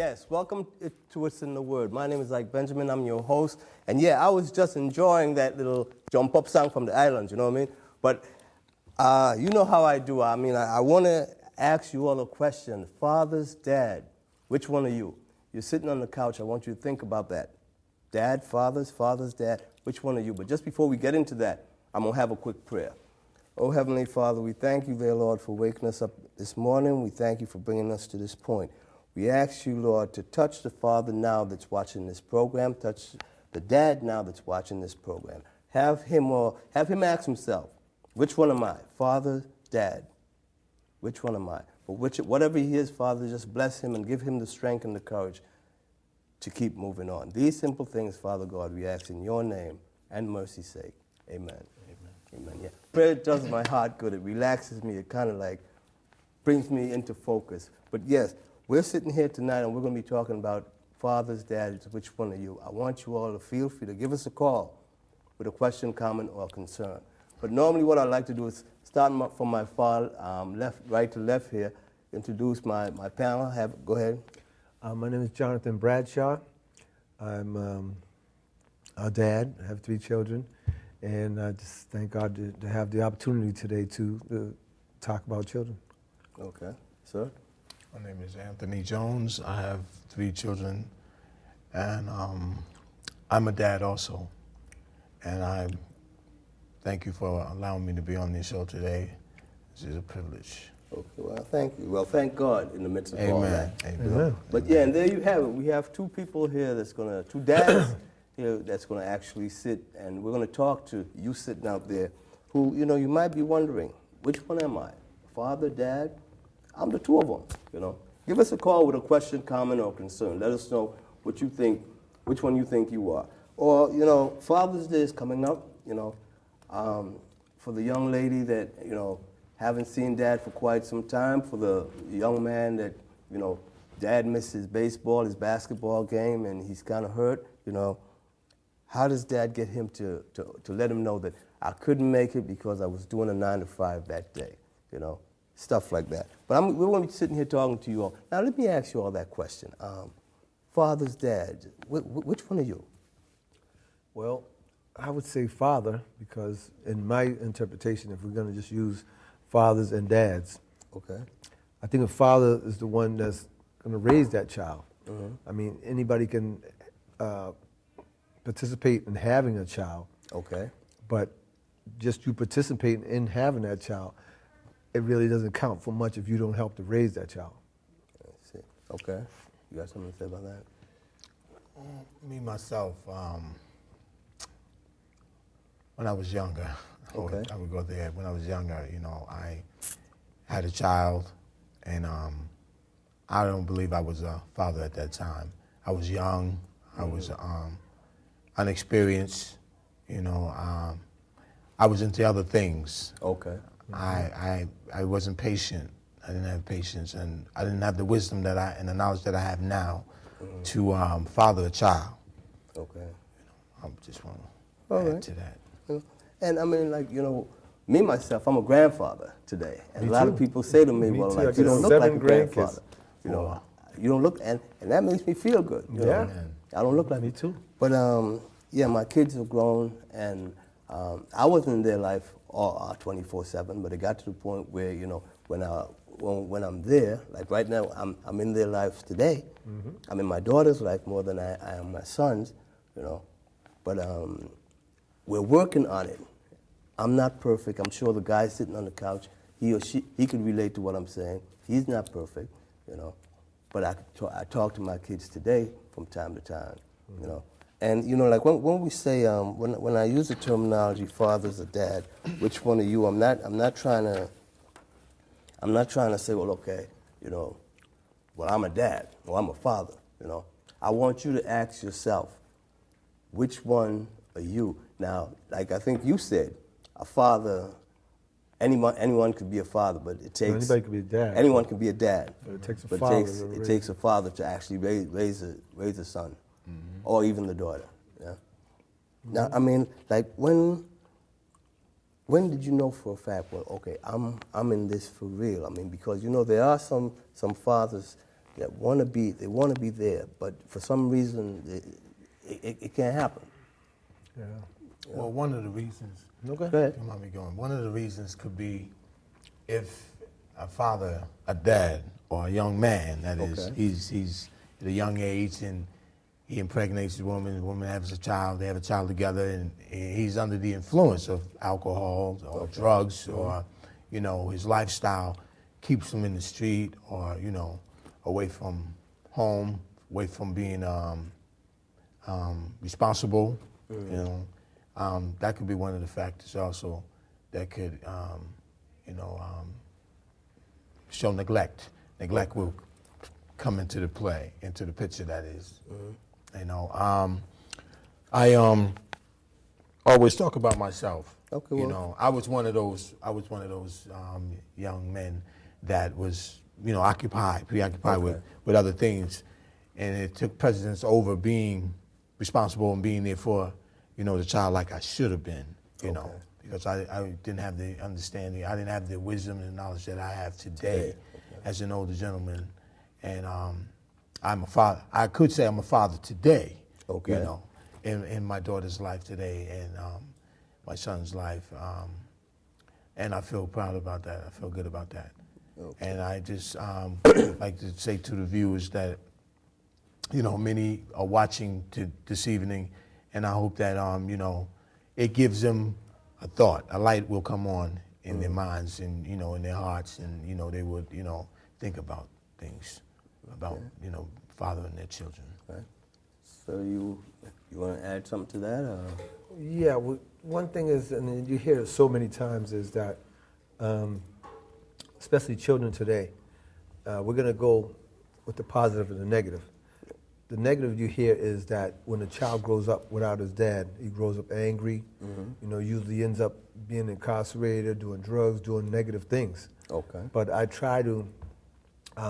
Yes, welcome to It's in the Word. My name is Ike Benjamin. I'm your host. And yeah, I was just enjoying that little jump up song from the islands, you know what I mean? But you know how I do. I mean, I want to ask you all a question. Fathers, dad, which one are you? You're sitting on the couch. I want you to think about that. Dad, fathers, dad, which one are you? But just before we get into that, I'm going to have a quick prayer. Oh, Heavenly Father, we thank you, dear Lord, for waking us up this morning. We thank you for bringing us to this point. We ask you, Lord, to touch the father now that's watching this program, touch the dad now that's watching this program. Have him ask himself, which one am I? Father, dad, which one am I? But whatever he is, Father, just bless him and give him the strength and the courage to keep moving on. These simple things, Father God, we ask in your name and mercy's sake. Amen. Amen. Yeah. Prayer does my heart good. It relaxes me. It kind of like brings me into focus. But yes, we're sitting here tonight and we're going to be talking about fathers, dads, which one are you? I want you all to feel free to give us a call with a question, comment, or concern. But normally what I like to do is start from my far right to left here, introduce my panel. Go ahead. My name is Jonathan Bradshaw. I'm a dad. I have 3 children. And I just thank God to have the opportunity today to talk about children. Okay. Sir? My name is Anthony Jones. I have 3 children, and I'm a dad also. And I thank you for allowing me to be on this show today. This is a privilege. Okay, well, thank you. Well, thank God in the midst of all that. Amen. But yeah, and there you have it. We have 2 people here two dads here that's going to actually sit, and we're going to talk to you sitting out there who, you might be wondering, which one am I? Father, dad? I'm the 2 of them, Give us a call with a question, comment, or concern. Let us know what you think, which one you think you are. Or, Father's Day is coming up, for the young lady that, haven't seen dad for quite some time, for the young man that, dad missed his baseball, his basketball game, and he's kind of hurt, How does dad get him to let him know that I couldn't make it because I was doing a 9 to 5 that day, Stuff like that. But we're going to be sitting here talking to you all. Now, let me ask you all that question. Fathers, dads, which one are you? Well, I would say father, because in my interpretation, if we're going to just use fathers and dads, okay, I think a father is the one that's going to raise that child. Mm-hmm. I mean, anybody can participate in having a child. Okay. But just you participating in having that child, it really doesn't count for much if you don't help to raise that child. I see. Okay. You got something to say about that? Me, myself, when I was younger, okay, I would go there. When I was younger, I had a child, and I don't believe I was a father at that time. I was young. I was unexperienced. I was into other things. Okay. I wasn't patient. I didn't have patience, and I didn't have the wisdom and the knowledge that I have now to father a child. Okay. I just want to add to that. And I mean, me, myself, I'm a grandfather today. And a lot of people say to me, well, like, you don't look like a grandfather. You don't look, and that makes me feel good. You know? I don't look like me too. But yeah, my kids have grown, and I wasn't in their life all 24/7, but it got to the point where, when I'm there, like right now, I'm in their lives today. Mm-hmm. I'm in my daughter's life more than I am my son's, But we're working on it. I'm not perfect. I'm sure the guy sitting on the couch, he could relate to what I'm saying. He's not perfect, But I talk to my kids today from time to time, And like when we say when I use the terminology fathers or dad, which one are you? I'm not trying to say, well, okay, well, I'm a dad or I'm a father. I want you to ask yourself, which one are you? Now, like I think you said, a father. Anyone could be a father, but it takes anybody could be a dad. Anyone can be a dad, but it takes a but father. It takes a father to actually raise a son, or even the daughter. Yeah. Mm-hmm. Now, I mean, like when did you know for a fact? Well, okay, I'm in this for real. I mean, because there are some fathers that want to be there, but for some reason it can't happen. Yeah. Well, one of the reasons, Okay. Go ahead. don't mind me going, one of the reasons could be if a father, a dad, or a young man, that is, Okay. he's at a young age and he impregnates the woman has a child, they have a child together, and he's under the influence of alcohol or drugs, or, you know, his lifestyle keeps him in the street, or, you know, away from home, away from being responsible, you know. That could be one of the factors also that could, show neglect. Neglect will come into the play, into the picture, that is. You know, I always talk about myself. Okay, You well. know, I was one of those young men that was, you know, preoccupied with other things, and it took precedence over being responsible and being there for, you know, the child like I should have been, you know, because I didn't have the understanding, I didn't have the wisdom and knowledge that I have today as an older gentleman, and I'm a father. I could say I'm a father today, you know, in my daughter's life today, and my son's life, and I feel proud about that. I feel good about that. And I just like to say to the viewers that, you know, many are watching this evening, and I hope that, you know, it gives them a thought. A light will come on in their minds and, you know, in their hearts, and, you know, they would, you know, think about things, about, you know, fathering their children. Okay. So you want to add something to that? Or? Yeah, well, one thing is, and you hear it so many times, is that, especially children today, we're going to go with the positive and the negative. The negative you hear is that when a child grows up without his dad, he grows up angry, you know, usually ends up being incarcerated, doing drugs, doing negative things. Okay. But I try to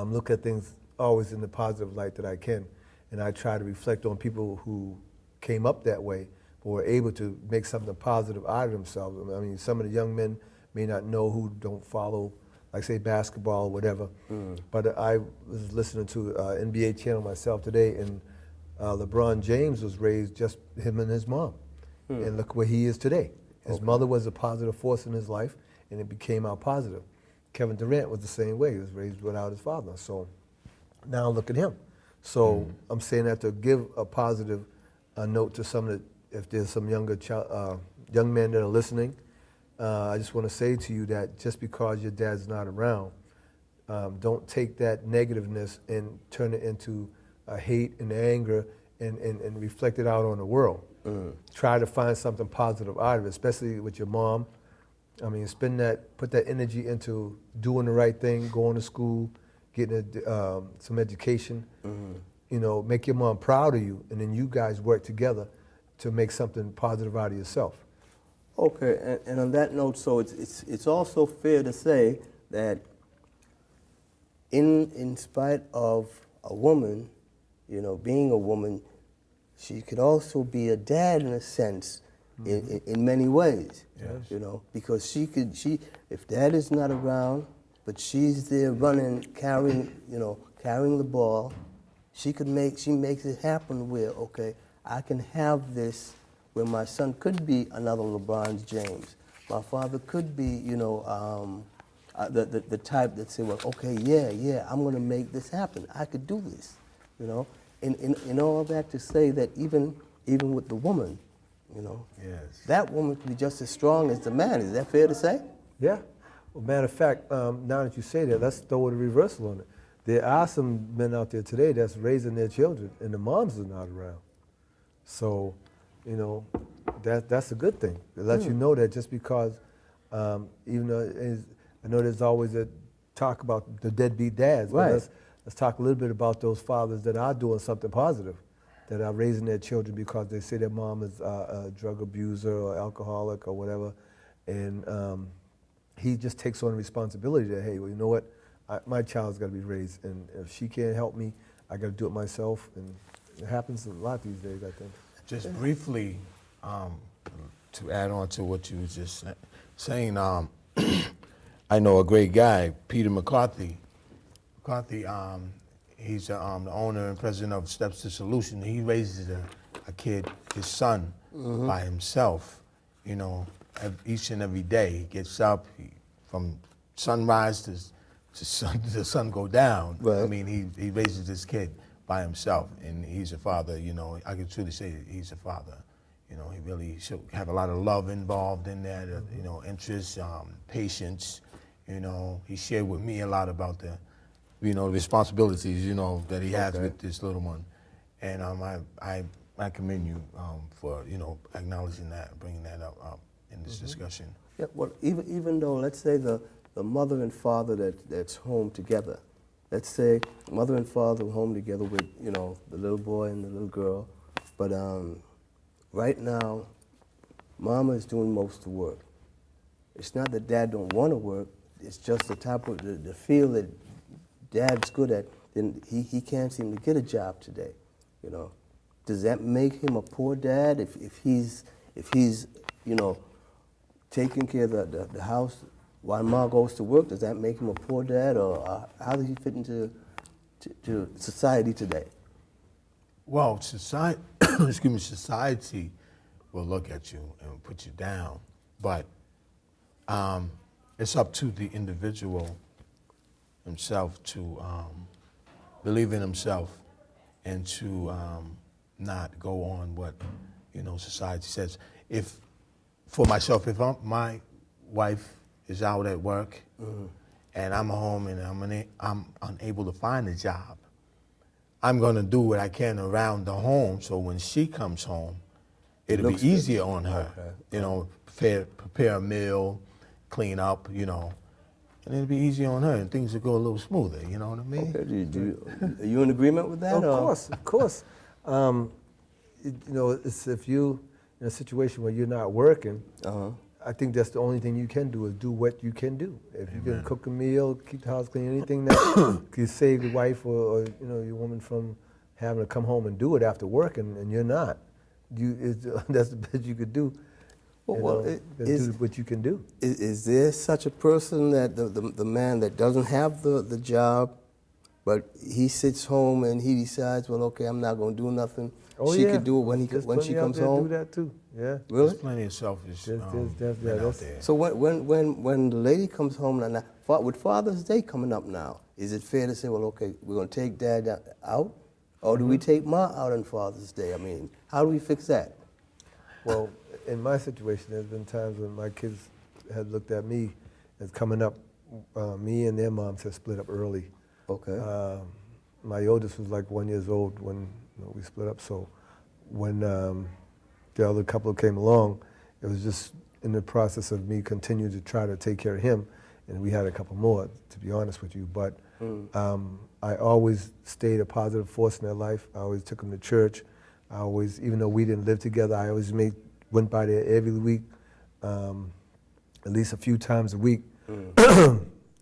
look at things always in the positive light that I can, and I try to reflect on people who came up that way, but were able to make something positive out of themselves. I mean, some of the young men may not know, who don't follow, like say basketball or whatever, but I was listening to NBA channel myself today, and LeBron James was raised just him and his mom, and look where he is today. His mother was a positive force in his life, and it became out positive. Kevin Durant was the same way. He was raised without his father. So now look at him. So I'm saying that to give a positive note to some of the, if there's some young men that are listening, I just want to say to you that just because your dad's not around, don't take that negativeness and turn it into hate and anger and reflect it out on the world. Try to find something positive out of it, especially with your mom. I mean, put that energy into doing the right thing, going to school, getting some education. You know, make your mom proud of you, and then you guys work together to make something positive out of yourself. Okay, and on that note, so it's also fair to say that in spite of a woman, you know, being a woman, she could also be a dad in a sense, in many ways. Yes. You know, because if dad is not around, but she's there running, carrying the ball, she makes it happen where, okay, I can have this, where my son could be another LeBron James. My father could be, you know, the type that say, well, okay, yeah, I'm going to make this happen. I could do this, you know. In all that to say that even with the woman, you know, that woman could be just as strong as the man. Is that fair to say? Yeah. Well, matter of fact, now that you say that, let's throw a reversal on it. There are some men out there today that's raising their children, and the moms are not around. So, you know, that's a good thing. It lets you know that just because, even though I know there's always a talk about the deadbeat dads, but let's talk a little bit about those fathers that are doing something positive, that are raising their children because they say their mom is a drug abuser or alcoholic or whatever, and he just takes on the responsibility that, hey, well, you know what, my child's got to be raised, and if she can't help me, I got to do it myself, and it happens a lot these days, I think. Just briefly, to add on to what you were just saying, I know a great guy, Peter McCarthy. McCarthy, he's the owner and president of Steps to Solution. He raises a kid, his son, by himself, you know, each and every day. He gets up from sunrise to the sun go down. Right. I mean, he raises this kid by himself, and he's a father, you know. I can truly say that he's a father. You know, he really should have a lot of love involved in that, you know, interest, patience. You know, he shared with me a lot about the, you know, responsibilities, you know, that he has with this little one. And I commend you for, you know, acknowledging that, bringing that up in this discussion. Yeah, well, even though, let's say the mother and father that's home together, let's say mother and father home together with, you know, the little boy and the little girl, but right now, mama is doing most of the work. It's not that dad don't want to work, it's just the type of, the field that dad's good at, then he can't seem to get a job today, you know. Does that make him a poor dad if he's, you know, taking care of the house while Ma goes to work? Does that make him a poor dad, or how does he fit into to society today? Well, society, society will look at you and put you down, but it's up to the individual himself to believe in himself and to not go on what, you know, society says. If, for myself, if my wife is out at work and I'm home and I'm unable to find a job, I'm going to do what I can around the home so when she comes home, it'll be easier on her. Okay. You know, prepare a meal, clean up, you know, and it'll be easier on her and things will go a little smoother, you know what I mean? Okay. Are you in agreement with that? Of course. You know, it's if you in a situation where you're not working, I think that's the only thing you can do is do what you can do. If you can cook a meal, keep the house clean, anything that can save your wife or you know, your woman from having to come home and do it after work, and you're not. That's the best you could do. Do what you can do. Is there such a person that the man that doesn't have the job, but he sits home and he decides, well, okay, I'm not going to do nothing. She could do it when she comes home. Do that too. Yeah. Really? There's plenty of selfish men out there. So when the lady comes home now, with Father's Day coming up now, is it fair to say, well, okay, we're going to take Dad out, or do we take Ma out on Father's Day? I mean, how do we fix that? Well, in my situation, there's been times when my kids had looked at me as coming up. Me and their moms had split up early. Okay. My oldest was like 1 year old when we split up. So when the other couple came along, it was just in the process of me continuing to try to take care of him. And we had a couple more, to be honest with you. But I always stayed a positive force in their life. I always took them to church. I always, even though we didn't live together, I always went by there every week, at least a few times a week,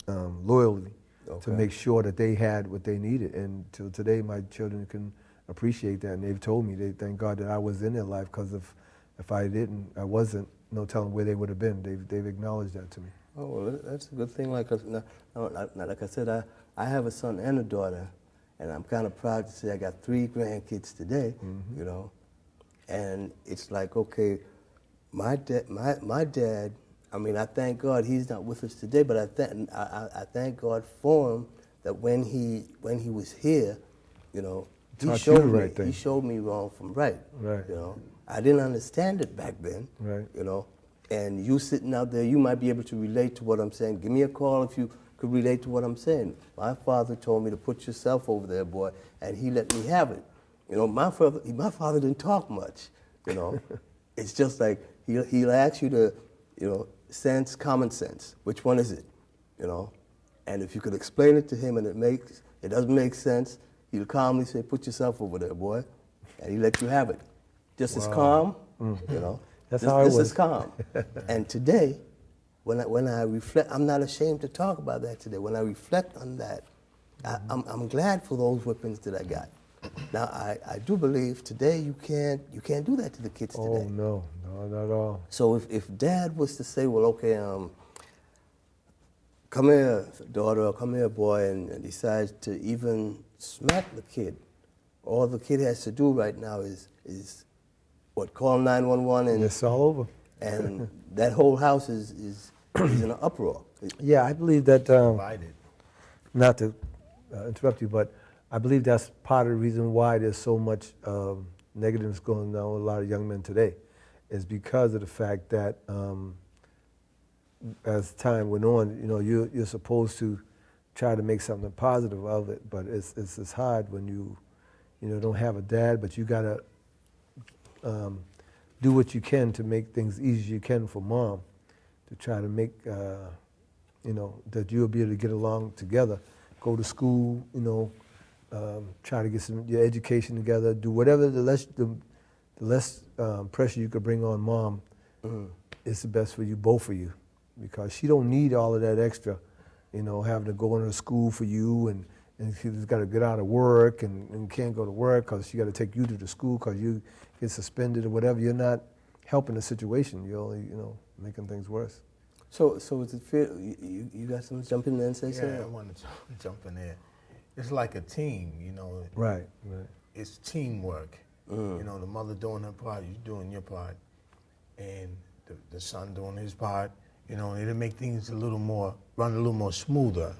loyally, to make sure that they had what they needed. And till today, my children can appreciate that, and they've told me they thank God that I was in their life, because if I didn't, I wasn't, no telling where they would have been. They've acknowledged that to me. Oh, well, that's a good thing. Like I said, I have a son and a daughter, and I'm kind of proud to say I got 3 grandkids today, you know. And it's like, okay, my dad, I mean, I thank God he's not with us today, but I thank God for him that when he was here, you know, he showed me wrong from right. Right. You know, I didn't understand it back then. Right. You know, and you sitting out there, you might be able to relate to what I'm saying. Give me a call if you could relate to what I'm saying. My father told me to put yourself over there, boy, and he let me have it. You know, my father didn't talk much. You know, it's just like he'll ask you to, you know, common sense. Which one is it? You know, and if you could explain it to him and it doesn't make sense, he'll calmly say, "Put yourself over there, boy," and he let you have it. Just as calm, you know. That's how it was. This is calm. And today, when I reflect, I'm not ashamed to talk about that today. When I reflect on that, I'm glad for those whippings that I got. Now, I do believe today you can't do that to the kids today. Oh, no, not at all. So if Dad was to say, well, okay, come here, daughter, or come here, boy, and decides to even smack the kid, all the kid has to do right now is what, call 911, and It's all over. and that whole house is in an uproar. Yeah, I believe that, Divided. not to interrupt you, but I believe that's part of the reason why there's so much negativeness going on with a lot of young men today, is because of the fact that as time went on, you're supposed to try to make something positive of it, but it's hard when you don't have a dad, but you gotta do what you can to make things easy as you can for mom, to try to make that you'll be able to get along together, go to school, try to get your education together, do whatever the less pressure you could bring on mom. It's the best for you, both of you, because she don't need all of that extra, having to go into school for you, and she's got to get out of work and can't go to work because she got to take you to the school because you get suspended or whatever. You're not helping the situation. You're only, making things worse. So is it fair? You got something to jump in there and say something? Yeah, I want to jump in there. It's like a team, Right. It's teamwork. The mother doing her part, you doing your part, and the son doing his part. It'll make things run a little more smoother,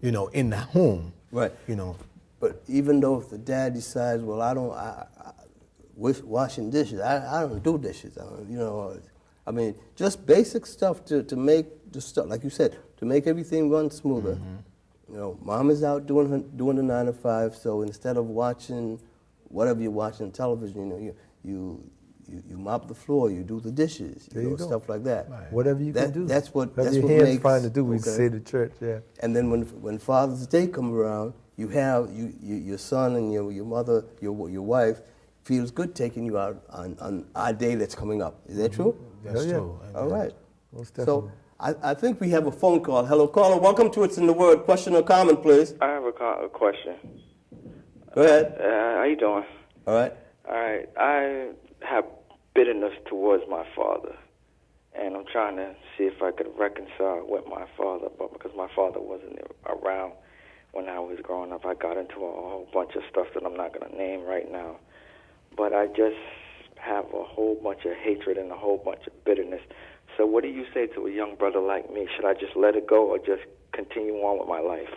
in the home. Right. But even though if the dad decides, well, washing dishes, I don't do dishes. I mean, just basic stuff to make the stuff, like you said, to make everything run smoother. Mom is out doing the 9 to 5, so instead of watching whatever you're watching on television, you mop the floor, you do the dishes, stuff like that. Right. Whatever you can do. That's what your hands makes, find to do. We say to church, yeah. And then when Father's Day comes around, you have your son and your mother, your wife feels good taking you out on our day that's coming up. Is that true? That's true. All right. Most definitely. So I think we have a phone call. Hello, caller. Welcome to It's in the Word. Question or comment, please. I have a question. Go ahead. How you doing? All right. All right. I have bitterness towards my father, and I'm trying to see if I could reconcile with my father, but because my father wasn't around when I was growing up, I got into a whole bunch of stuff that I'm not going to name right now. But I just have a whole bunch of hatred and a whole bunch of bitterness. So what do you say to a young brother like me? Should I just let it go or just continue on with my life?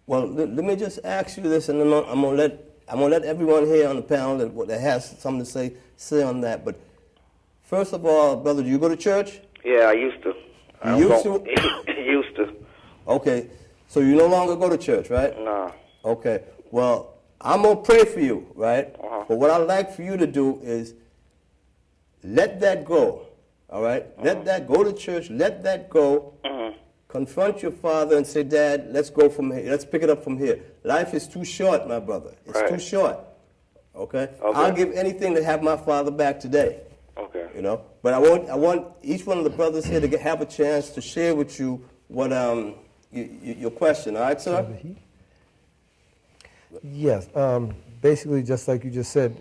Well, let me just ask you this, and then I'm gonna let everyone here on the panel that has something to say on that. But first of all, brother, do you go to church? Yeah, I used to. Used to. Okay, so you no longer go to church, right? No. Okay. Well, I'm gonna pray for you, right? Uh-huh. But what I'd like for you to do is let that go. All right? Let that go to church. Let that go. Confront your father and say, Dad, let's go from here. Let's pick it up from here. Life is too short, my brother. It's too short. Okay? I'll give anything to have my father back today. Okay. But I want each one of the brothers here to have a chance to share with you what your question. All right, sir? Yes. Basically, just like you just said,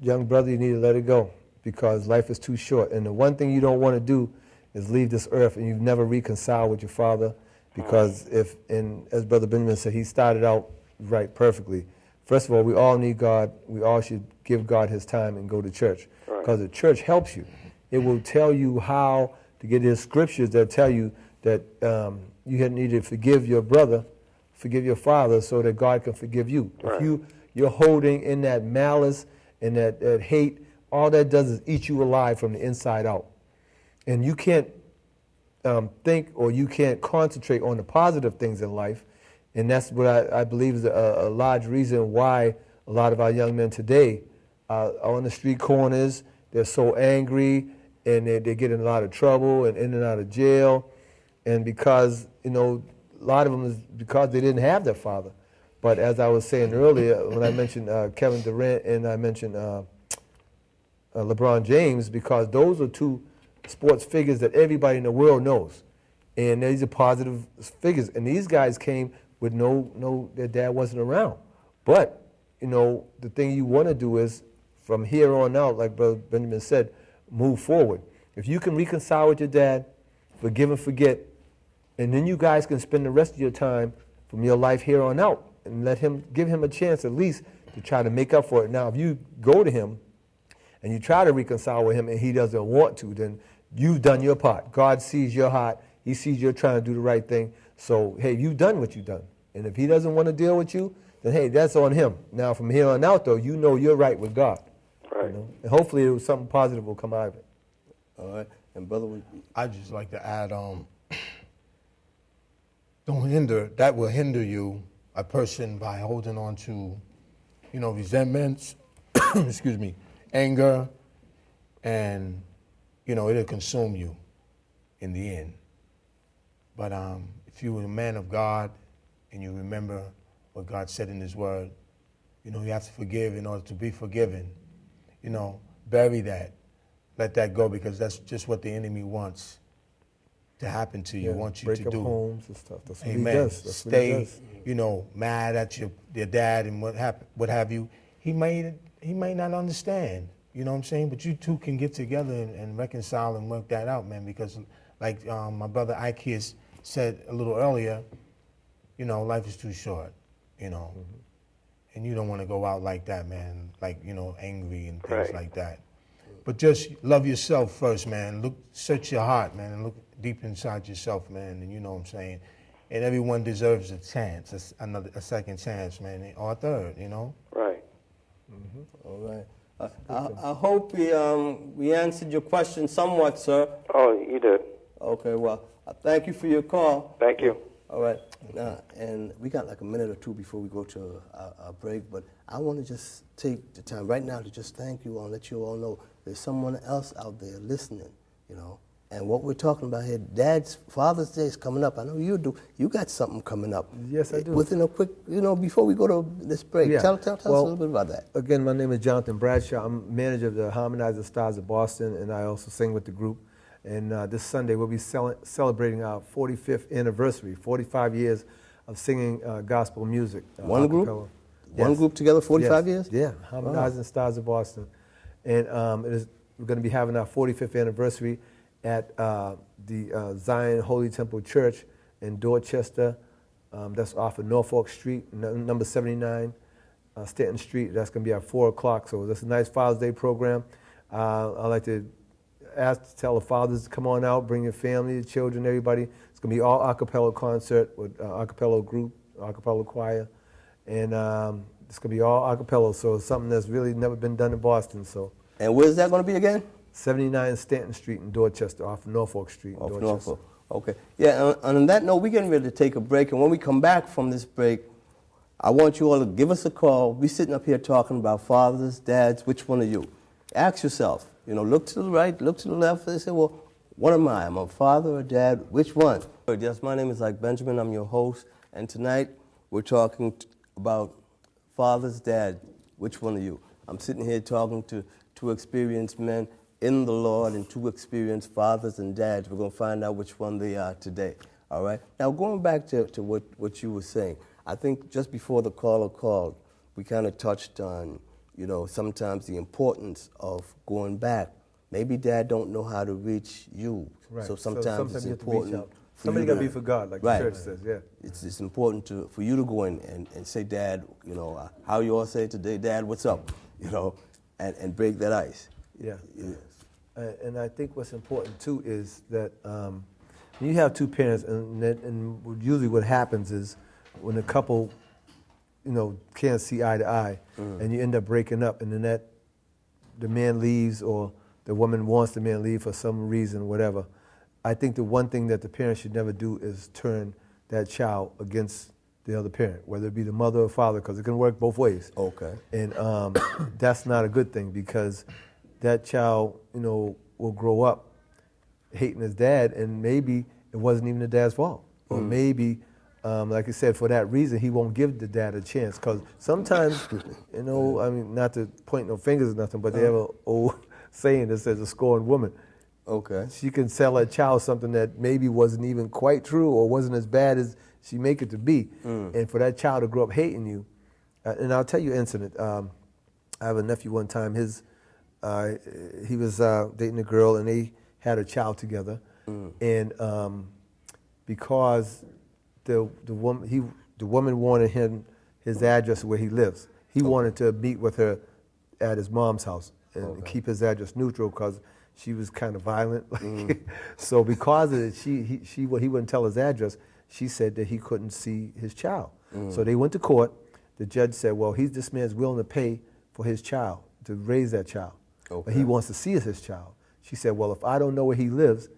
young brother, you need to let it go because life is too short. And the one thing you don't want to do is leave this earth and you've never reconciled with your father, because as Brother Benjamin said, he started out right perfectly. First of all, we all need God. We all should give God his time and go to church, because the church helps you. It will tell you how to get his scriptures that tell you that you need to forgive your brother, forgive your father, so that God can forgive you. Right. If you're holding in that malice and that hate, all that does is eat you alive from the inside out. And you can't think, or you can't concentrate on the positive things in life. And that's what I believe is a large reason why a lot of our young men today are on the street corners. They're so angry, and they get in a lot of trouble and in and out of jail. And because, a lot of them is because they didn't have their father. But as I was saying earlier, when I mentioned Kevin Durant and I mentioned LeBron James, because those are two sports figures that everybody in the world knows. And these are positive figures. And these guys came with their dad wasn't around. But, the thing you want to do is, from here on out, like Brother Benjamin said, move forward. If you can reconcile with your dad, forgive and forget, And then you guys can spend the rest of your time from your life here on out and give him a chance at least to try to make up for it. Now, if you go to him and you try to reconcile with him and he doesn't want to, then you've done your part. God sees your heart. He sees you're trying to do the right thing. So, hey, you've done what you've done. And if he doesn't want to deal with you, then, hey, that's on him. Now, from here on out, though, you know you're right with God. Right. You know? And hopefully something positive will come out of it. All right. And brother, I'd just like to add, that will hinder you, a person, by holding on to, resentments, excuse me, anger, and, it'll consume you in the end. But if you're a man of God and you remember what God said in his word, you have to forgive in order to be forgiven. Bury that. Let that go, because that's just what the enemy wants to happen to you, wants you to break do. up homes and stuff. That's what Amen. he does. That's Stay, what he does. Mad at your dad and what have you. He may not understand. You know what I'm saying? But you two can get together and reconcile and work that out, man. Because, like my brother Ike here said a little earlier, life is too short. Mm-hmm. And you don't want to go out like that, man. Like angry and things Right. like that. But just love yourself first, man. Search your heart, man, and look deep inside yourself, man. And you know what I'm saying. And everyone deserves a chance, a second chance, man, or a third, Right. Mm-hmm. all right. I hope we answered your question somewhat, sir. Oh, you did. Okay, well, thank you for your call. Thank you. All right. And we got like a minute or two before we go to our break, but I want to just take the time right now to just thank you all, let you all know there's someone else out there listening, And what we're talking about here, Father's Day is coming up. I know you do. You got something coming up. Yes, I do. Within a quick, before we go to this break, Yeah. tell us a little bit about that. Again, my name is Jonathan Bradshaw. I'm manager of the Harmonizing Stars of Boston, and I also sing with the group. And this Sunday, we'll be celebrating our 45th anniversary, 45 years of singing gospel music. One group? acapella. One Yes. group together, 45 Yes. years? Yeah, Harmonizing Stars of Boston. And we're going to be having our 45th anniversary at the Zion Holy Temple Church in Dorchester. That's off of Norfolk Street, number 79, Stanton Street. That's going to be at 4 o'clock. So that's a nice Father's Day program. I'd like to tell the fathers to come on out, bring your family, your children, everybody. It's going to be all a cappella concert with a cappella group, a cappella choir. And it's going to be all a cappella, so it's something that's really never been done in Boston. So. And where's that going to be again? 79 Stanton Street in Dorchester, off of Norfolk Street in Dorchester. Norfolk. Okay. Yeah, and on that note, we're getting ready to take a break. And when we come back from this break, I want you all to give us a call. We're sitting up here talking about fathers, dads, which one are you? Ask yourself, look to the right, look to the left, and say, well, what am I? I'm a father or dad? Which one? Yes, my name is Ike Benjamin. I'm your host. And tonight, we're talking about fathers, dad. Which one are you? I'm sitting here talking to two experienced men in the Lord and two experienced fathers and dads. We're going to find out which one they are today. All right? Now, going back to what you were saying, I think just before the caller called, we kind of touched on, sometimes the importance of going back. Maybe dad don't know how to reach you. Right. So sometimes it's you have to reach important. out. Somebody got to be for God, like Right. the church says, yeah. It's important for you to go in and say, Dad, how you all say today, Dad, what's up? And break that ice. Yeah. And I think what's important, too, is that when you have two parents, and usually what happens is when a couple, can't see eye to eye, and you end up breaking up, and then the man leaves or the woman wants the man to leave for some reason, whatever. I think the one thing that the parents should never do is turn that child against the other parent, whether it be the mother or father, because it can work both ways. Okay. And that's not a good thing, because that child, will grow up hating his dad, and maybe it wasn't even the dad's fault. Or maybe, like I said, for that reason, he won't give the dad a chance. Because sometimes, not to point no fingers or nothing, but they have an old saying that says a scorned woman. Okay. She can sell a child something that maybe wasn't even quite true or wasn't as bad as she make it to be. And for that child to grow up hating you, and I'll tell you an incident. I have a nephew one time, he was dating a girl and they had a child together. And because the woman wanted his address where he lives. He wanted to meet with her at his mom's house and keep his address neutral because she was kind of violent. So because of it, he wouldn't tell his address. She said that he couldn't see his child. So they went to court. The judge said, well, this man's willing to pay for his child, to raise that child. But he wants to see his child. She said, well, if I don't know where he lives,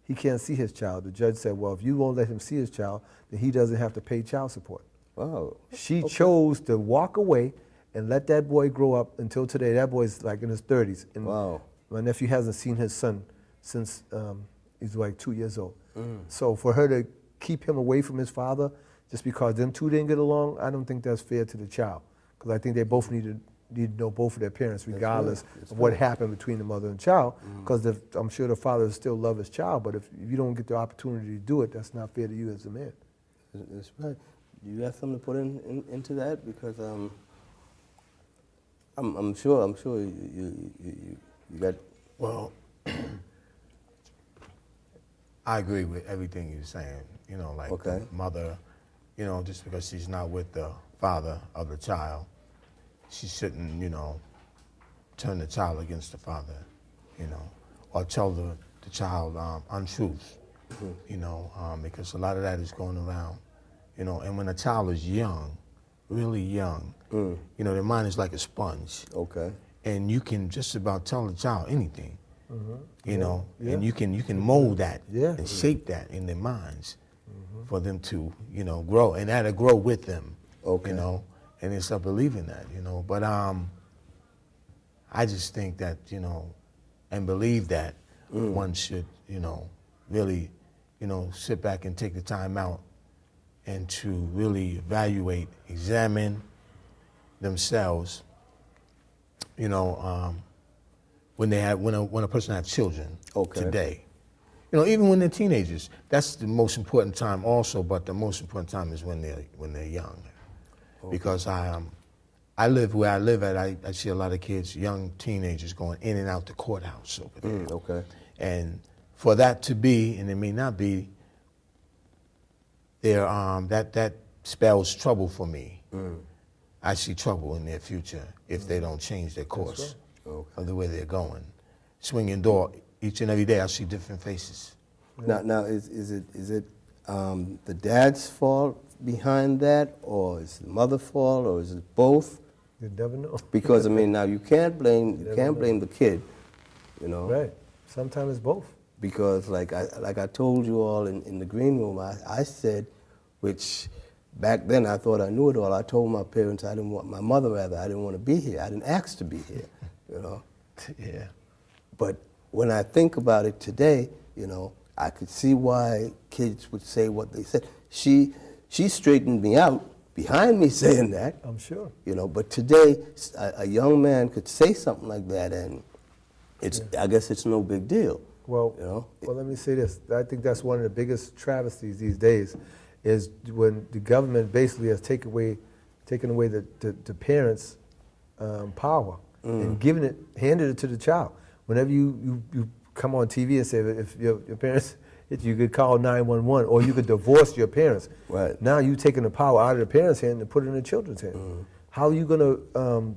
he can't see his child. The judge said, well, if you won't let him see his child, then he doesn't have to pay child support. Wow. She chose to walk away and let that boy grow up until today. That boy's like in his 30s. And wow. My nephew hasn't seen his son since he's like 2 years old. So for her to keep him away from his father just because them two didn't get along, I don't think that's fair to the child. Because I think they both need to know both of their parents regardless of what happened between the mother and child. Because I'm sure the father still loves his child, but if you don't get the opportunity to do it, that's not fair to you as a man. That's right. Do you have something to put into that? Because I'm sure you got. Well, I agree with everything you're saying. You know, like the mother, you know, just because she's not with the father of the child, she shouldn't, you know, turn the child against the father, you know, or tell the child untruths, you know, because a lot of that is going around, you know, and when a child is young, really young, you know, their mind is like a sponge. Okay. And you can just about tell the child anything, you know, and you can mold that and shape that in their minds for them to, you know, grow, and that'll grow with them, you know, and they start believing that, you know. But I just think that, you know, and believe that one should, you know, really, you know, sit back and take the time out and to really evaluate, examine themselves, you know, when a person has children today. You know, even when they're teenagers, that's the most important time also, but the most important time is when they're young. Because I live where I live at, I see a lot of kids, young teenagers going in and out the courthouse over there. And for that to be, and it may not be, there that spells trouble for me. I see trouble in their future if they don't change their course of the way they're going. Swinging door each and every day, I see different faces. Now, is it the dad's fault behind that, or is it the mother's fault, or is it both? You never know. Because I mean, now you can't blame the kid, you know. Right. Sometimes it's both. Because like I told you all in the green room, I said, which back then I thought I knew it all. I told my parents I didn't want I didn't want to be here. I didn't ask to be here, you know. But when I think about it today, you know, I could see why kids would say what they said. She straightened me out behind me saying that. I'm sure. You know, but today a young man could say something like that, and I guess it's no big deal. Well, you know? Well, let me say this. I think that's one of the biggest travesties these days, is when the government basically has taken away the parents' power and handed it to the child. Whenever you come on TV and say if your parents hit you, could call 911, or you could divorce your parents. Right. Now you're taking the power out of the parents' hand and put it in the children's hand. How are you going to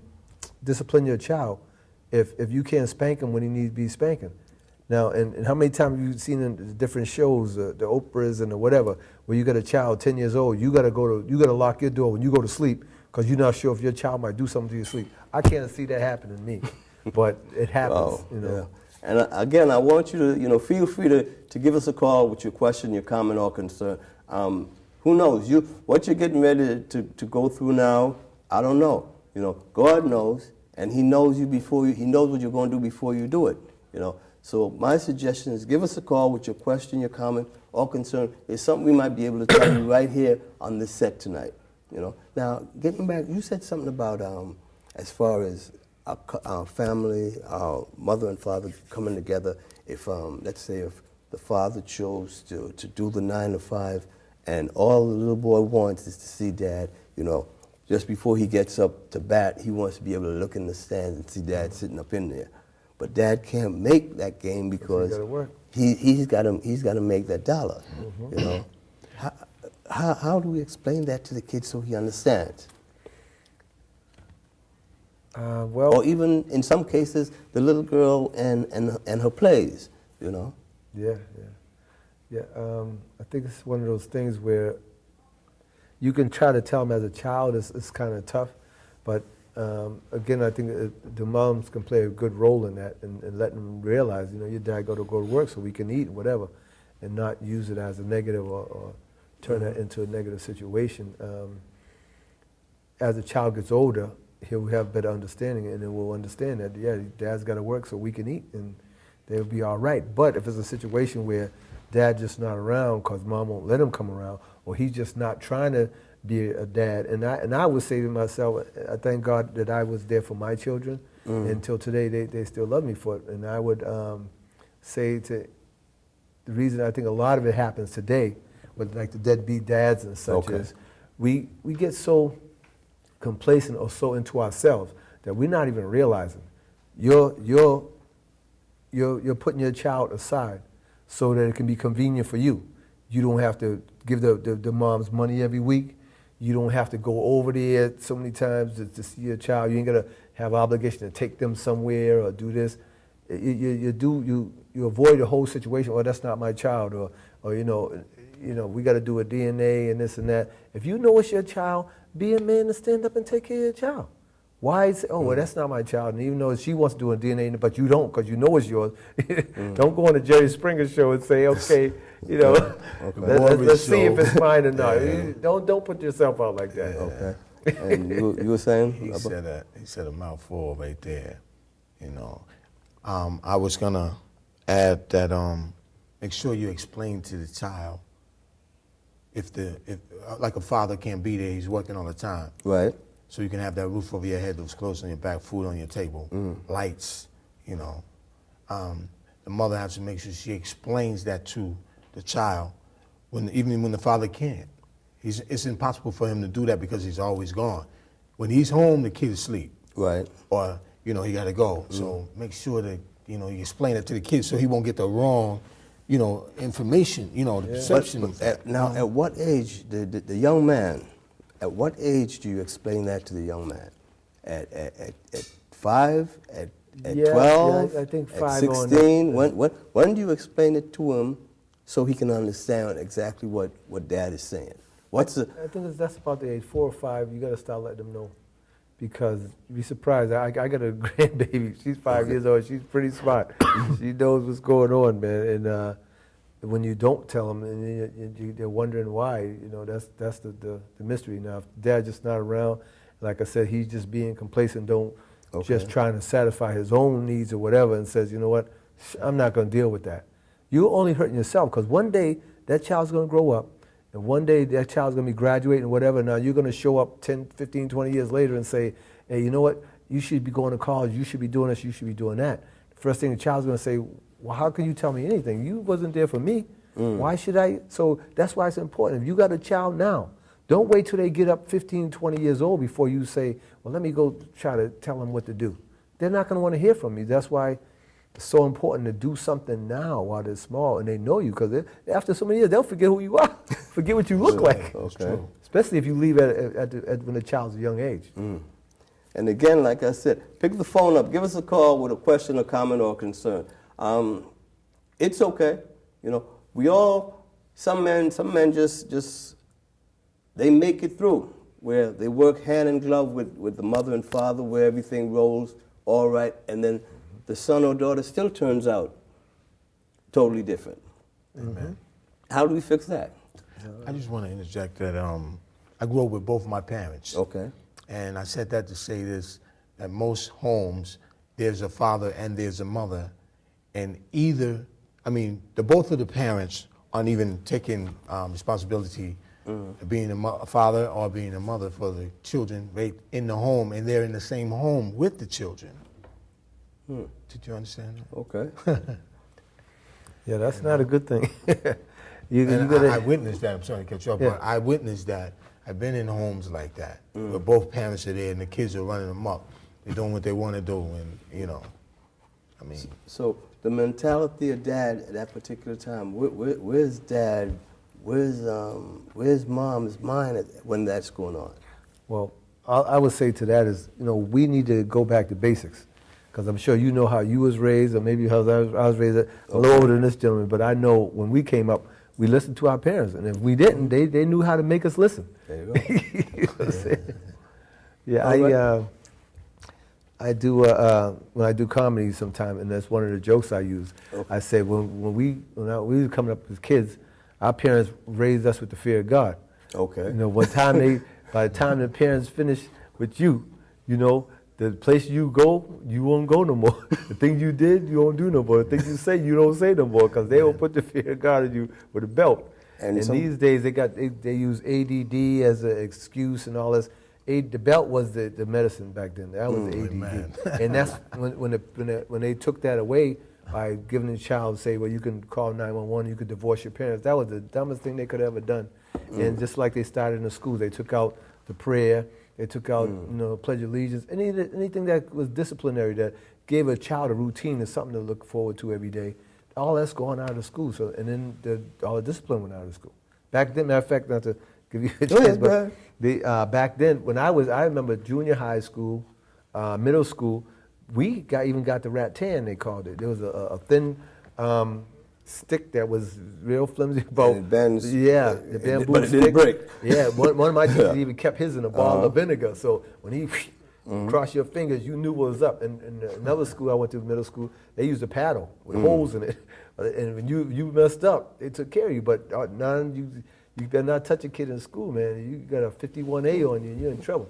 discipline your child if you can't spank him when he needs to be spanking? Now, and how many times have you seen in the different shows, the Oprahs and the whatever, where you got a child 10 years old, you got to lock your door when you go to sleep because you're not sure if your child might do something to your sleep. I can't see that happening to me, but it happens. You know. Yeah. And again, I want you to, you know, feel free to give us a call with your question, your comment, or concern. Who knows? What you're getting ready to go through now, I don't know. You know, God knows, and He knows you before He knows what you're going to do before you do it. You know. So my suggestion is give us a call with your question, your comment, or concern. It's something we might be able to tell you right here on this set tonight. You know. Now, getting back, you said something about as far as our family, our mother and father coming together. If let's say if the father chose to do the 9 to 5, and all the little boy wants is to see dad, you know, just before he gets up to bat, he wants to be able to look in the stands and see dad sitting up in there. But dad can't make that game because he's got to make that dollar, you know. How do we explain that to the kid so he understands? Well, Or even in some cases, the little girl and her plays, you know? yeah. I think it's one of those things where you can try to tell them as a child it's kind of tough, but again, I think the moms can play a good role in that and letting them realize, you know, your dad go to work so we can eat, whatever, and not use it as a negative or turn that into a negative situation. As the child gets older, he'll have better understanding, and then we'll understand that, yeah, dad's got to work so we can eat, and they'll be all right. But if it's a situation where dad's just not around because mom won't let him come around, or he's just not trying to be a dad, and I would say to myself, I thank God that I was there for my children. Until today, they still love me for it. And I would say the reason I think a lot of it happens today, with like the deadbeat dads and such, is we get so complacent or so into ourselves that we're not even realizing you're putting your child aside so that it can be convenient for you. You don't have to give the moms money every week. You don't have to go over there so many times to see your child. You ain't gonna have obligation to take them somewhere or do this. You avoid the whole situation. Oh, that's not my child, or you know we got to do a DNA and this and that. If you know it's your child, be a man to stand up and take care of your child. Why say, oh, well, that's not my child, and even though she wants to do a DNA, but you don't because you know it's yours. Don't go on the Jerry Springer show and say, okay, you know, let's see if it's mine or not. Don't put yourself out like that. Okay. And you were saying? He said a mouthful right there. You know, I was gonna add that make sure you explain to the child if like a father can't be there, he's working all the time. Right. So you can have that roof over your head, those clothes on your back, food on your table, lights, you know. The mother has to make sure she explains that to the child, even when the father can't. It's impossible for him to do that because he's always gone. When he's home, the kid is asleep. Right. Or, you know, he got to go. So make sure that, you know, you explain it to the kid so he won't get the wrong, you know, information, you know, the perception of that. Now, at what age, the young man, at what age do you explain that to the young man? At 5? At 12? I think 5 at 16? When do you explain it to him so he can understand exactly what dad is saying? I think that's about the age, 4 or 5. You got to start letting them know, because you'd be surprised. I got a grandbaby. She's 5 years old. She's pretty smart. She knows what's going on, man. And when you don't tell them, and they're wondering why, you know, that's the mystery. Now, if dad's just not around, like I said, he's just being complacent, just trying to satisfy his own needs or whatever, and says, you know what, I'm not going to deal with that. You're only hurting yourself, because one day that child's going to grow up, and one day that child's going to be graduating or whatever. Now you're going to show up 10, 15, 20 years later and say, hey, you know what, you should be going to college, you should be doing this, you should be doing that. The first thing the child's going to say, well, how can you tell me anything? You wasn't there for me. Why should I? So that's why it's important. If you got a child now, don't wait till they get up 15, 20 years old before you say, well, let me go try to tell them what to do. They're not going to want to hear from you. That's why it's so important to do something now while they're small and they know you, because after so many years, they'll forget who you are, forget what you look like. Okay. Especially if you leave when the child's a young age. And again, like I said, pick the phone up, give us a call with a question, a comment, or a concern. It's okay, you know. Some men just they make it through, where they work hand in glove with the mother and father, where everything rolls all right, and then the son or daughter still turns out totally different. Amen. How do we fix that? I just want to interject that I grew up with both my parents. Okay. And I said that to say this, that most homes, there's a father and there's a mother, and both of the parents aren't even taking responsibility of being a father or being a mother for the children right in the home, and they're in the same home with the children. Did you understand that? Okay. Yeah, that's not a good thing. I witnessed that. I'm sorry to cut you off, but I witnessed that. I've been in homes like that, where both parents are there and the kids are running amok. They're doing what they want to do, and, you know, I mean. So the mentality of dad at that particular time, where's dad where's mom's mind when that's going on? Well, I would say to that is, we need to go back to basics. Because I'm sure you know how you was raised, or maybe how I was raised a little older than this gentleman, but I know when we came up, we listened to our parents. And if we didn't, they knew how to make us listen. There you go. You know what I'm saying? Yeah, I do, when I do comedy sometime, and that's one of the jokes I use. Okay. I say, when we were coming up as kids, our parents raised us with the fear of God. Okay. By the time the parents finish with you, the place you go, you won't go no more. The things you did, you won't do no more. The things you say, you don't say no more, because they will put the fear of God on you with a belt. And these days, they use ADD as an excuse and all this. The belt was the medicine back then. That was the ADD. Man. And that's when they took that away by giving the child, say, well, you can call 911, you could divorce your parents. That was the dumbest thing they could have ever done. And just like they started in the schools, they took out the prayer. They took out, Pledge of Allegiance, anything that was disciplinary that gave a child a routine and something to look forward to every day. All that's going out of school. So, and then all the discipline went out of school. Back then, matter of fact, not to give you a chance, but back then, when I remember junior high school, middle school, we even got the rat tan, they called it. There was a thin stick that was real flimsy. And it bends. Yeah, the bamboo but it stick. didn't break. Yeah, one of my teachers even kept his in a bottle of vinegar. So when he crossed your fingers, you knew what was up. And another school I went to, middle school, they used a paddle with holes in it. And when you messed up, they took care of you. But you better not touch a kid in school, man. You got a 51A on you, and you're in trouble.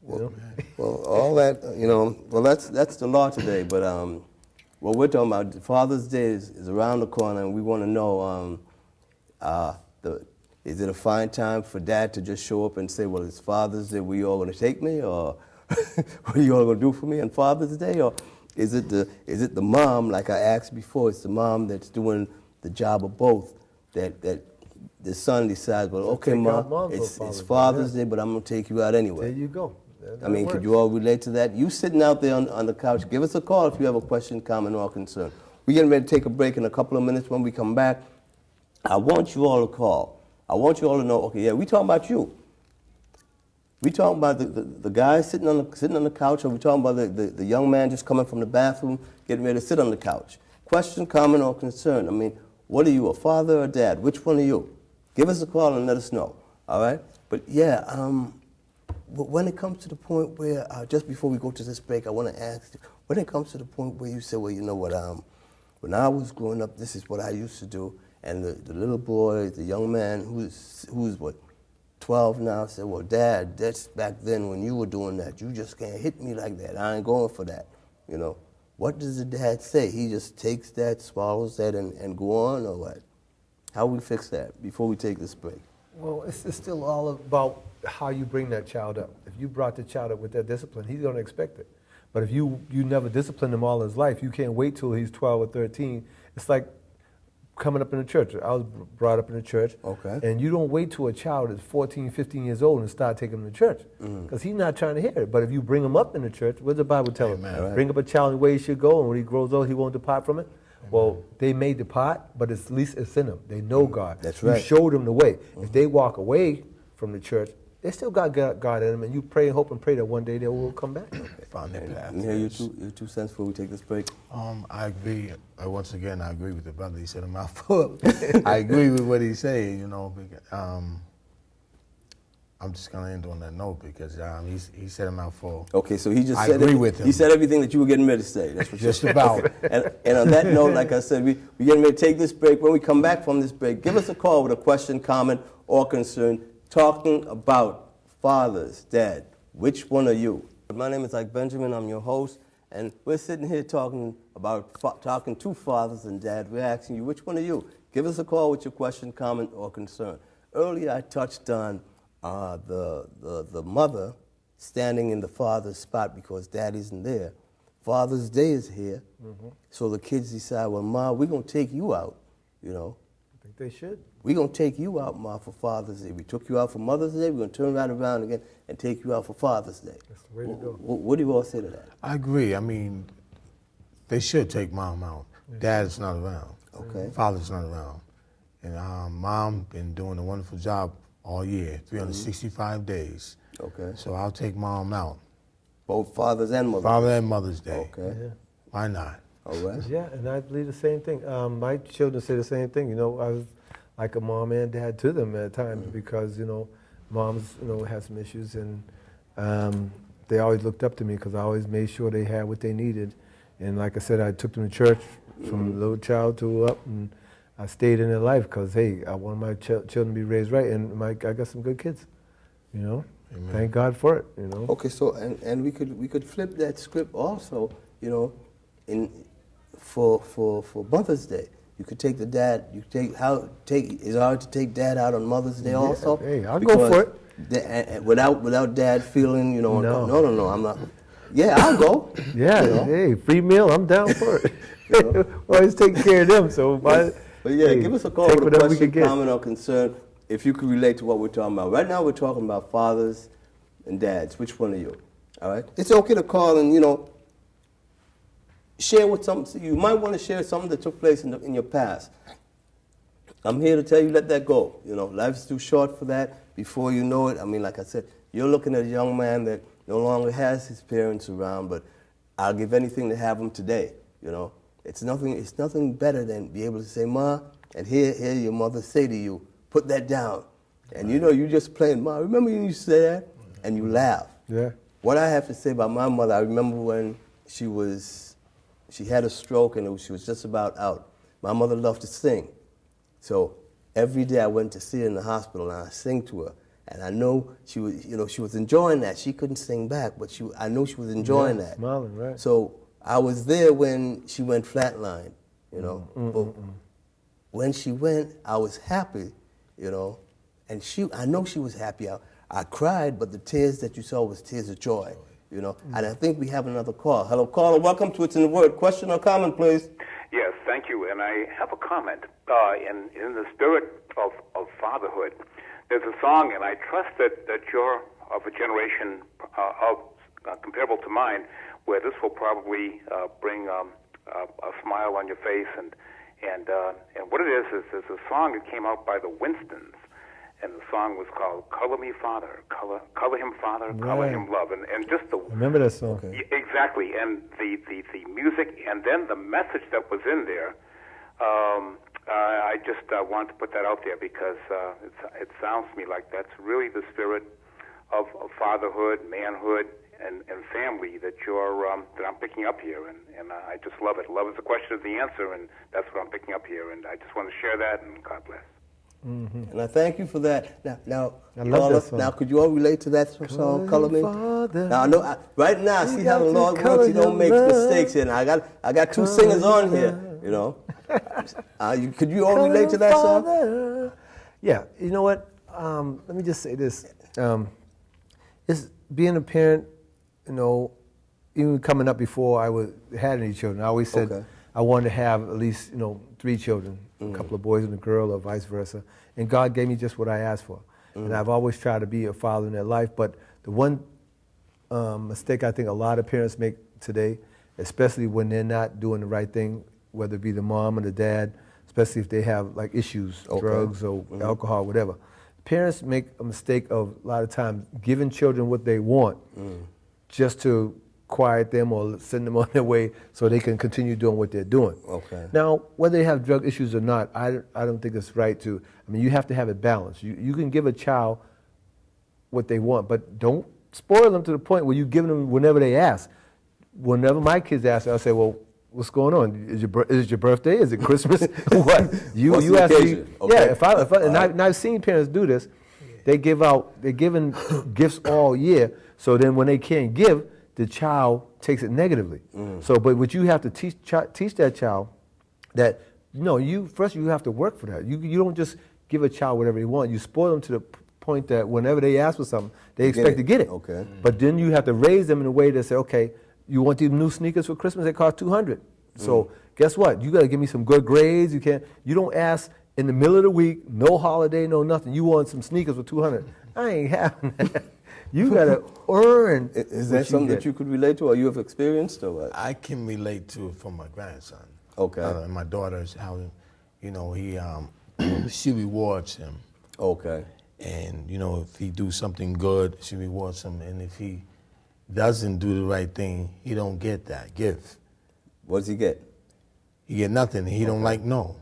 Well, all that, well, that's the law today. But what we're talking about, Father's Day is around the corner, and we want to know, is it a fine time for Dad to just show up and say, well, it's Father's Day, we all going to take me, or what are you all going to do for me on Father's Day? Or is it the mom, like I asked before, it's the mom that's doing the job of both, that the son decides, well, okay, Mom, it's Father's Day, but I'm going to take you out anyway. There you go. Could you all relate to that? You sitting out there on the couch, give us a call if you have a question, comment, or concern. We're getting ready to take a break in a couple of minutes. When we come back, I want you all to call. I want you all to know, okay, yeah, we talking about you. We talking about the guy sitting on the couch, or we talking about the young man just coming from the bathroom, getting ready to sit on the couch. Question, comment, or concern. I mean, what are you, a father or a dad? Which one are you? Give us a call and let us know, all right? But yeah, when it comes to the point where, just before we go to this break, I want to ask you, when it comes to the point where you say, well, you know what, when I was growing up, this is what I used to do, and the little boy, the young man who's what, 12 now, said, well, Dad, that's back then when you were doing that. You just can't hit me like that. I ain't going for that, What does the dad say? He just takes that, swallows that, and go on, or what? How we fix that before we take this break? Well, it's still all about how you bring that child up. If you brought the child up with that discipline, he's going to expect it. But if you never disciplined him all his life, you can't wait till he's 12 or 13. It's like coming up in the church. I was brought up in the church. Okay. And you don't wait till a child is 14, 15 years old and start taking him to church. Because he's not trying to hear it. But if you bring him up in the church, what does the Bible tell him? Right. Bring up a child in the way he should go, and when he grows old, he won't depart from it. Well, they may depart, but at least it's in them. They know God. That's right. You showed them the way. If they walk away from the church, they still got God in them, and you pray and hope and pray that one day they will come back. Found their path. Hear your two cents before we take this break? I agree. Once again, I agree with the brother. He said a mouthful. I agree with what he's saying, because, I'm just going to end on that note because he said a mouthful. Okay, so he just I said agree with him. He said everything that you were getting ready to say. That's what Just about. Okay. And on that note, like I said, we're getting ready to take this break. When we come back from this break, give us a call with a question, comment, or concern talking about fathers, dad. Which one are you? My name is Ike Benjamin. I'm your host, and we're sitting here talking to fathers and dad. We're asking you, which one are you? Give us a call with your question, comment, or concern. Earlier, I touched on the mother standing in the father's spot because dad isn't there. Father's Day is here, so the kids decide, well, Ma, we're going to take you out, I think they should. We're going to take you out, Ma, for Father's Day. We took you out for Mother's Day. We're going to turn right around again and take you out for Father's Day. That's the way to go. What do you all say to that? I agree. I mean, they should take Mom out. Dad's not around. Okay. Father's not around. And Mom been doing a wonderful job all year, 365 days. Okay. So I'll take Mom out. Both Father's and Mother's Father and Mother's Day. Okay. Yeah. Why not? All right. Yeah, and I believe the same thing. My children say the same thing. You know, I was like a mom and dad to them at times because, you know, moms, you know, had some issues, and they always looked up to me because I always made sure they had what they needed. And like I said, I took them to church from little child to up, and I stayed in their life because, hey, I want my children to be raised right, and I got some good kids, you know. Amen. Thank God for it, you know. Okay, so and we could flip that script also, you know, for Mother's Day. You could take the dad. You could it's hard to take dad out on Mother's Day also. Hey, I'll go for it. Without dad feeling, you know, no, I'm not. Yeah, I'll go. Yeah, you know? hey, free meal, I'm down for it. Always taking care of them, so But yeah, hey, give us a call take with a whatever we question, can get. comment, or concern if you could relate to what we're talking about. Right now, we're talking about fathers and dads. Which one are you? All right. It's okay to call and, you know, share with something. You might want to share something that took place in your past. I'm here to tell you, let that go. You know, life's too short for that. Before you know it, I mean, like I said, you're looking at a young man that no longer has his parents around, but I'll give anything to have them today. You know, it's nothing better than be able to say, Ma, and hear your mother say to you, put that down. And you know, you just playing, Ma, remember you used to say that? And you laugh. Yeah. What I have to say about my mother, I remember when she had a stroke and she was just about out. My mother loved to sing. So every day I went to see her in the hospital and I sang to her. And I know she was enjoying that. She couldn't sing back, but I know she was enjoying that. Smiling, right. So I was there when she went flatline, you know. But when she went, I was happy, you know. And I know she was happy. I cried, but the tears that you saw was tears of joy, you know. And I think we have another call. Hello, caller. Welcome to It's in the Word. Question or comment, please? Yes, thank you. And I have a comment in the spirit of fatherhood. There's a song, and I trust that you're of a generation comparable to mine, where this will probably bring a smile on your face. And what it is there's a song that came out by the Winstons, and the song was called "Color Me Father," color him Father, color Right. him love, and just the Remember that song? Okay. exactly, and the music, and then the message that was in there. I just wanted to put that out there because it sounds to me like that's really the spirit of fatherhood, manhood, and family that that I'm picking up here, and I just love it. Love is the question of the answer, and that's what I'm picking up here, and I just want to share that, and God bless. Mm-hmm. And I thank you for that. Now, I love that song. Now, could you all relate to that song, Color Me? Father, Now, I know right now, see how the got to Lord color works. He don't him make love. mistakes here. Now, I got two singers on here, you know. Could you all relate to that song? Father. Yeah, you know what? Let me just say this. It's being a parent, you know, even coming up before I had any children, I always said Okay. I wanted to have at least, 3 children, a couple of boys and a girl, or vice versa. And God gave me just what I asked for. And I've always tried to be a father in their life. But the one mistake I think a lot of parents make today, especially when they're not doing the right thing, whether it be the mom or the dad, especially if they have like issues, Okay. drugs or alcohol, whatever. Parents make a mistake of a lot of times giving children what they want just to quiet them or send them on their way so they can continue doing what they're doing. Okay. Now, whether they have drug issues or not, I don't think it's right to. I mean, you have to have it balanced. You can give a child what they want, but don't spoil them to the point where you're giving them whenever they ask. Whenever my kids ask, I'll say, well, what's going on? Is it your birthday? Is it Christmas? What? What's You the ask me. occasion? Okay. Yeah, and I've seen parents do this. They're giving gifts all year, so then when they can't give, the child takes it negatively. So, but what you have to teach that child that, you have to work for that. You don't just give a child whatever they want. You spoil them to the point that whenever they ask for something, they expect to get it. Okay. But then you have to raise them in a way that say, okay, you want these new sneakers for Christmas? They cost $200. So guess what? You got to give me some good grades. You don't ask in the middle of the week, no holiday, no nothing. You want some sneakers for $200? I ain't having that. You got to earn. Is that something that you could relate to or you have experienced or what? I can relate to it from my grandson. Okay. And my daughter's how, he she rewards him. Okay. And, if he do something good, she rewards him. And if he doesn't do the right thing, he don't get that gift. What does he get? He get nothing. He don't like no.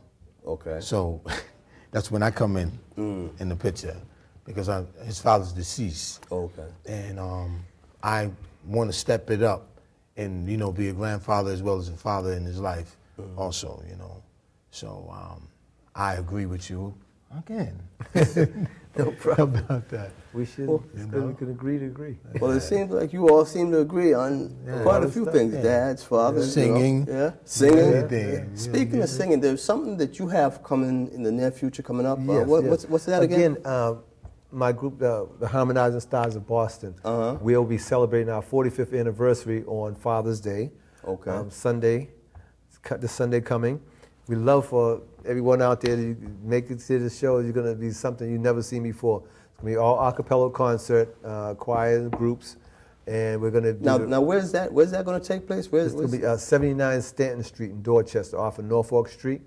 Okay. So that's when I come in the picture, because his father's deceased. Okay. And I want to step it up and, be a grandfather as well as a father in his life also, So I agree with you again. No problem about that. We should. It's good we can agree to agree. Well, it seems like you all seem to agree on quite a few things. Dads, fathers, Singing. Singing. Everything. Speaking of singing, there's something that you have coming in the near future coming up. Yes, What's that again? My group, the Harmonizing Stars of Boston, we'll be celebrating our 45th anniversary on Father's Day. Okay. Sunday, this Sunday coming. We love for everyone out there to make it to the show. It's going to be something you've never seen before. It's going to be all a cappella concert, choir and groups, and we're going to do now where's that going to take place? It's going to be 79 Stanton Street in Dorchester, off of Norfolk Street,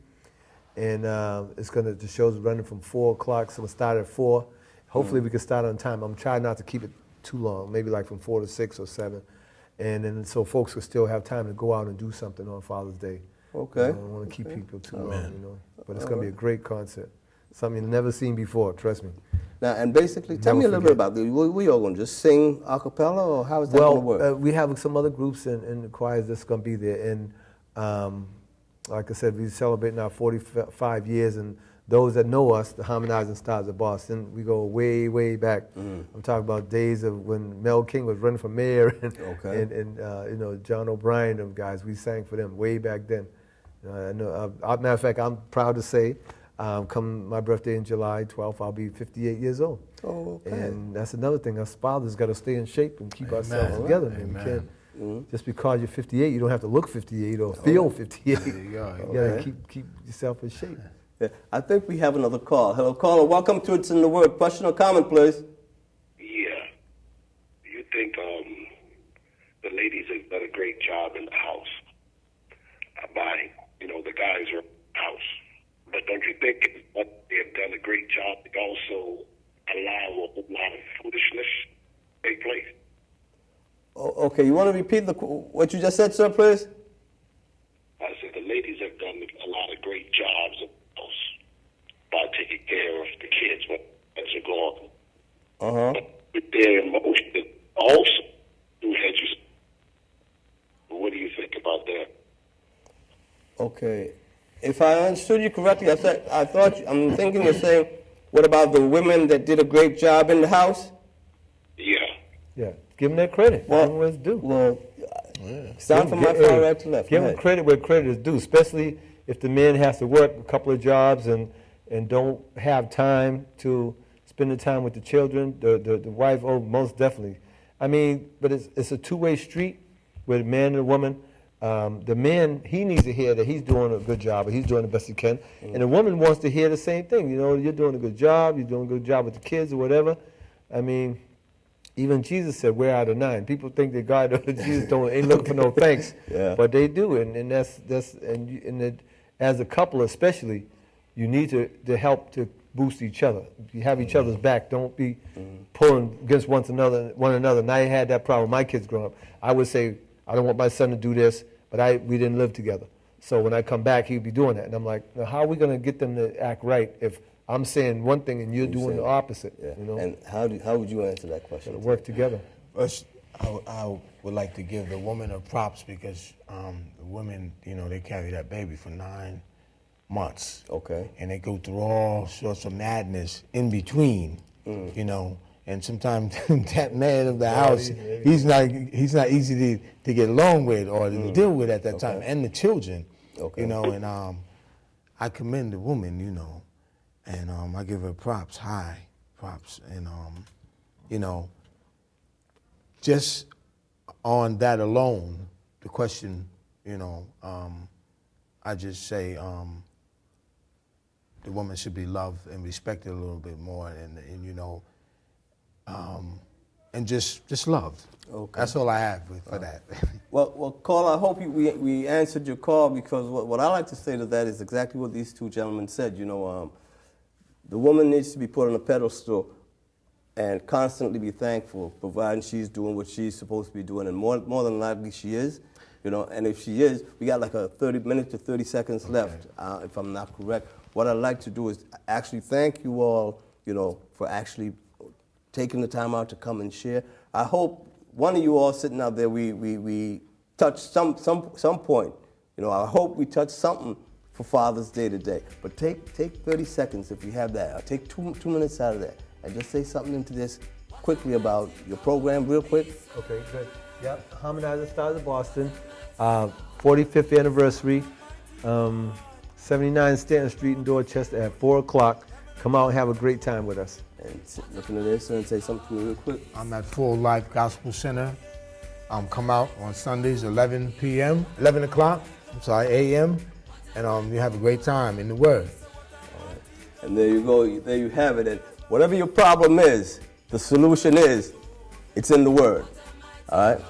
and the show's running from 4 o'clock. So we'll start at 4. Hopefully we can start on time. I'm trying not to keep it too long, maybe like from 4 to 6 or 7, and then so folks will still have time to go out and do something on Father's Day. Okay. I don't want to keep people too long, But it's going to be a great concert. Something you've never seen before, trust me. Now, and basically, tell me a little bit about this. We all going to just sing a cappella, or how is that going to work? We have some other groups and the choirs that's going to be there. And like I said, we're celebrating our 45 years. And those that know us, the Harmonizing Stars of Boston, we go way, way back. I'm talking about days of when Mel King was running for mayor and John O'Brien, them guys. We sang for them way back then. Matter of fact, I'm proud to say, come my birthday in July 12th, I'll be 58 years old. Oh, okay. And that's another thing. Us fathers got to stay in shape and keep ourselves together. Man. We can't, just because you're 58, you don't have to look 58 or feel 58. You got to keep yourself in shape. Yeah. I think we have another call. Hello, caller. Welcome to It's in the Word. Question or comment, please? Yeah. You think the ladies have done a great job in the house by, the guys are in the house. But don't you think they have done a great job to also allow a lot of foolishness to take place? Okay, you want to repeat what you just said, sir, please? I said the ladies have done a lot of great jobs in the house by taking care of the kids when they're gone. But with their emotions also do hedges. What do you think about that? Okay. If I understood you correctly, I'm thinking you're saying, what about the women that did a great job in the house? Yeah. Yeah, give them that credit. Well, give them what's due. Well, start from my far right to left. Give them credit where credit is due, especially if the man has to work a couple of jobs and don't have time to spend the time with the children. The wife, most definitely. I mean, but it's a two-way street with a man and a woman. The man, he needs to hear that he's doing a good job, or he's doing the best he can. And the woman wants to hear the same thing. You're doing a good job, you're doing a good job with the kids or whatever. I mean, even Jesus said, "Where are the 9?" People think that God, Jesus ain't looking for no thanks, but they do. And as a couple especially, you need to help to boost each other. You have each other's back. Don't be pulling against one another. And I had that problem with my kids growing up. I would say, I don't want my son to do this, but we didn't live together. So when I come back, he'd be doing that. And I'm like, now how are we going to get them to act right if I'm saying one thing and you're doing the opposite? Yeah. And how would you answer that question? Gotta work together. First, I would like to give the woman her props because the women, they carry that baby for 9 months. Okay. And they go through all sorts of madness in between, And sometimes that man of the house, he's not easy to get along with or to deal with at that time, and the children, And I commend the woman, and I give her props, high props, and just on that alone, the question, I just say the woman should be loved and respected a little bit more, and just loved. Okay. That's all I have for that. Well, Carl, I hope we answered your call, because what I like to say to that is exactly what these two gentlemen said. the woman needs to be put on a pedestal and constantly be thankful, providing she's doing what she's supposed to be doing, and more than likely she is. You know, and if she is, we got like a 30 minutes to 30 seconds left, if I'm not correct. What I'd like to do is actually thank you all, you know, for actually taking the time out to come and share. I hope one of you all sitting out there, we touch some point. You know, I hope we touch something for Father's Day today. But take 30 seconds if you have that. Or take two minutes out of that and just say something into this quickly about your program, real quick. Okay, good. Yep, Harmonizer Stars of Boston, 45th anniversary, 79 Stanton Street in Dorchester at 4 o'clock. Come out and have a great time with us. And look into this and say something to me real quick. I'm at Full Life Gospel Center. Come out on Sundays, 11 o'clock, a.m., and you have a great time in the Word. All right. And there you go, there you have it. And whatever your problem is, the solution is, it's in the Word. All right?